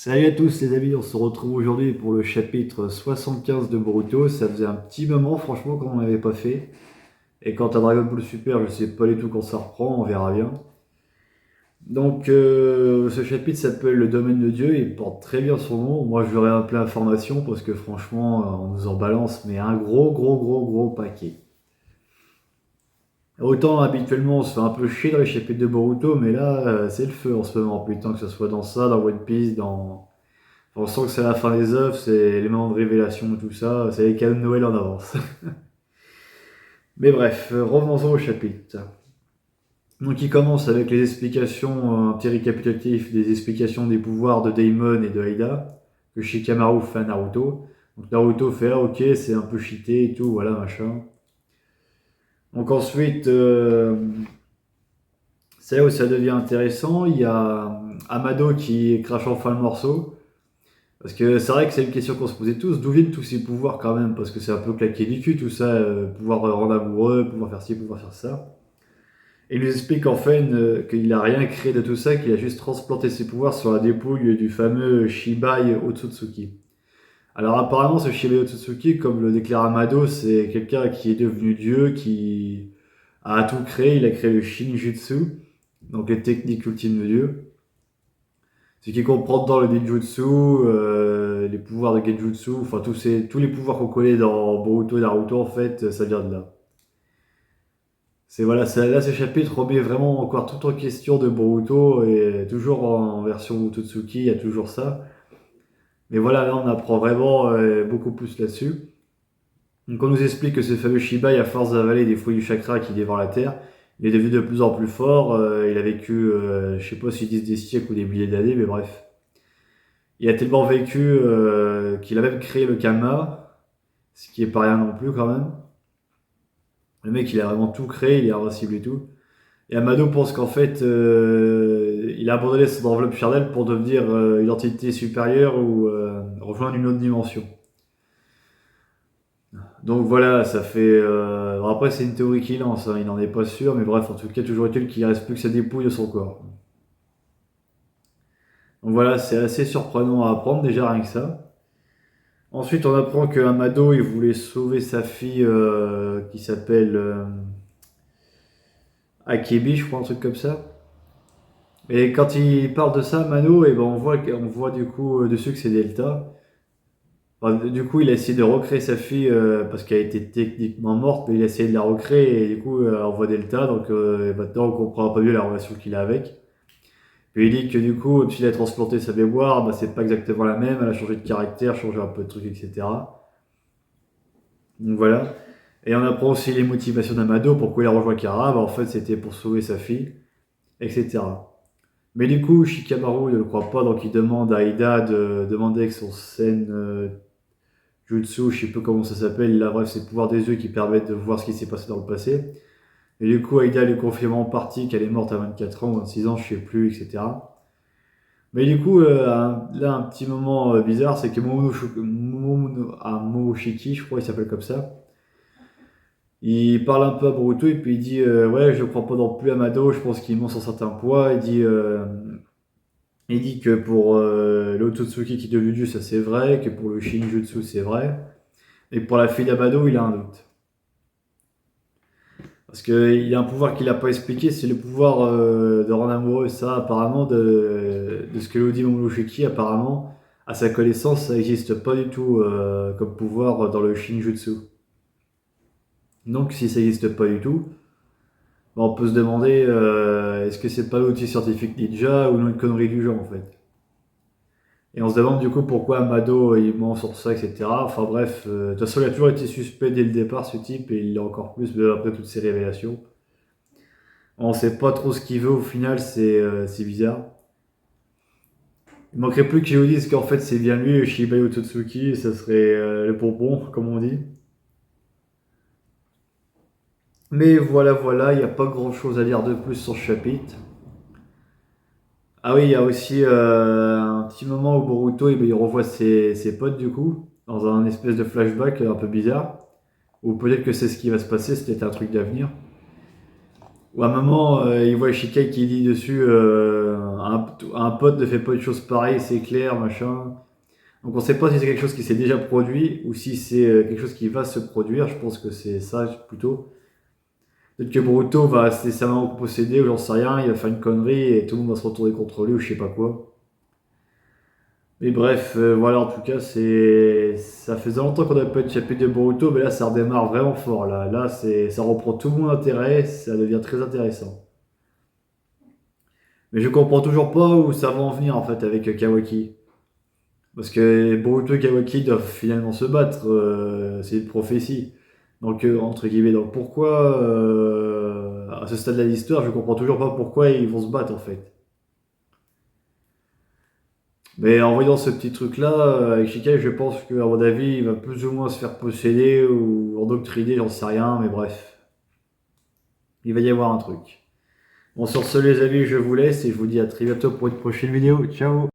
Salut à tous les amis, on se retrouve aujourd'hui pour le chapitre 75 de Boruto. Ça faisait un petit moment franchement qu'on n'en avait pas fait. Et quant à Dragon Ball Super, je sais pas du tout quand ça reprend, on verra bien. Donc ce chapitre s'appelle Le Domaine de Dieu, il porte très bien son nom. Moi je l'aurais appelé Information parce que franchement on nous en balance mais un gros paquet. Autant habituellement on se fait un peu chier dans les chapitres de Boruto, mais là c'est le feu en ce moment. Putain, que ce soit dans ça, dans One Piece, dans... On sent que c'est la fin des œuvres, c'est les moments de révélation, tout ça, c'est les cadeaux de Noël en avance. Mais bref, revenons-en au chapitre. Donc il commence avec les explications, un petit récapitulatif des explications des pouvoirs de Daimon et de Aida, que Shikamaru fait à Naruto. Donc Naruto fait ah, ok, c'est un peu cheaté et tout, voilà machin. Donc ensuite, c'est là où ça devient intéressant, il y a Amado qui crache enfin le morceau. Parce que c'est vrai que c'est une question qu'on se posait tous, d'où viennent tous ces pouvoirs quand même, parce que c'est un peu claqué du cul tout ça, pouvoir rendre amoureux, pouvoir faire ci, pouvoir faire ça. Et il nous explique en fait qu'il n'a rien créé de tout ça, qu'il a juste transplanté ses pouvoirs sur la dépouille du fameux Shibai Otsutsuki. Alors apparemment ce Shibai Otsutsuki, comme le déclare Amado, c'est quelqu'un qui est devenu dieu, qui a tout créé, il a créé le Shinjutsu, donc les techniques ultimes de dieu. Ce qui comprend dans le ninjutsu, les pouvoirs de genjutsu, enfin tous les pouvoirs qu'on connaît dans Boruto et Naruto, en fait, ça vient de là. Voilà, là ce chapitre remet vraiment encore tout en question de Boruto, et toujours en version Otsutsuki, il y a toujours ça. Mais voilà, là on apprend vraiment beaucoup plus là-dessus. Donc on nous explique que ce fameux Shibai, à force d'avaler des fruits du chakra qui dévorent la terre, il est devenu de plus en plus fort, il a vécu, je sais pas s'ils disent des siècles ou des milliers d'années, mais bref. Il a tellement vécu qu'il a même créé le Kama, ce qui est pas rien non plus quand même. Le mec, il a vraiment tout créé, il est invincible et tout. Et Amado pense qu'en fait, il a abandonné son enveloppe charnelle pour devenir une entité supérieure ou rejoindre une autre dimension. Donc voilà, ça fait. Après, c'est une théorie qu'il lance, hein, il n'en est pas sûr, mais bref, en tout cas, toujours est-il qu'il ne reste plus que sa dépouille de son corps. Donc voilà, c'est assez surprenant à apprendre, déjà rien que ça. Ensuite, on apprend que Amado, il voulait sauver sa fille qui s'appelle Akebi, je crois, un truc comme ça. Et quand il parle de ça, Mano, et ben on voit du coup dessus que c'est Delta. Enfin, du coup, il a essayé de recréer sa fille parce qu'elle était techniquement morte, mais il a essayé de la recréer et du coup, on voit Delta. Donc maintenant, on comprend un peu mieux la relation qu'il a avec. Puis il dit que du coup, s'il a transplanté sa mémoire, bah, c'est pas exactement la même. Elle a changé de caractère, changé un peu de trucs, etc. Donc voilà. Et on apprend aussi les motivations d'Amado, pourquoi il a rejoint Kara. Bah, en fait, c'était pour sauver sa fille, etc. Mais du coup, Shikamaru ne le croit pas, donc il demande à Ida de demander avec son Sen Jutsu, je sais pas comment ça s'appelle, là bref, c'est le pouvoir des yeux qui permettent de voir ce qui s'est passé dans le passé. Et du coup, Aida lui confirme en partie qu'elle est morte à 24 ans ou 26 ans, je sais plus, etc. Mais du coup, là, un petit moment bizarre, c'est que Momoshiki, je crois, il s'appelle comme ça, il parle un peu à Boruto et puis il dit ouais, je crois pas non plus à Mado, je pense qu'il ment sur certains poids. Il dit que pour l'Ototsuki qui est devenu dieu, ça c'est vrai, que pour le Shinjutsu c'est vrai, et pour la fille d'Amado, il a un doute. Parce qu'il y a un pouvoir qu'il n'a pas expliqué, c'est le pouvoir de rendre amoureux. Ça, apparemment, de ce que nous dit Momoshiki, apparemment, à sa connaissance, ça n'existe pas du tout comme pouvoir dans le Shinjutsu. Donc, si ça n'existe pas du tout, bah, on peut se demander est-ce que c'est pas l'outil scientifique ninja ou une connerie du genre en fait. Et on se demande du coup pourquoi Amado il ment sur ça, etc. Enfin bref, de toute façon il a toujours été suspect dès le départ ce type et il l'est encore plus même après toutes ces révélations. On sait pas trop ce qu'il veut au final, c'est bizarre. Il manquerait plus qu'il nous dise qu'en fait c'est bien lui, Shibai Otsutsuki, et ça serait le bonbon comme on dit. Mais voilà, il n'y a pas grand chose à dire de plus sur ce chapitre. Ah oui, il y a aussi un petit moment où Boruto il revoit ses potes du coup, dans un espèce de flashback un peu bizarre. Ou peut-être que c'est ce qui va se passer, c'est peut-être un truc d'avenir. Ou à un moment, il voit Shikai qui dit dessus un pote ne fait pas une chose pareille, c'est clair, machin. Donc on sait pas si c'est quelque chose qui s'est déjà produit ou si c'est quelque chose qui va se produire. Je pense que c'est ça plutôt. Peut-être que Boruto va se laisser sa main posséder ou j'en sais rien, il va faire une connerie et tout le monde va se retourner contre lui ou je sais pas quoi. Mais bref, voilà, en tout cas, ça faisait longtemps qu'on n'avait pas eu de chapitre de Boruto, mais là, ça redémarre vraiment fort. Là, ça reprend tout mon intérêt, ça devient très intéressant. Mais je comprends toujours pas où ça va en venir, en fait, avec Kawaki. Parce que Boruto et Kawaki doivent finalement se battre, c'est une prophétie. Donc, entre guillemets, donc pourquoi, à ce stade de l'histoire, je comprends toujours pas pourquoi ils vont se battre, en fait. Mais en voyant ce petit truc-là, avec Shikai, je pense qu'à mon avis, il va plus ou moins se faire posséder ou endoctriner, j'en sais rien, mais bref, il va y avoir un truc. Bon, sur ce, les amis, je vous laisse et je vous dis à très bientôt pour une prochaine vidéo. Ciao!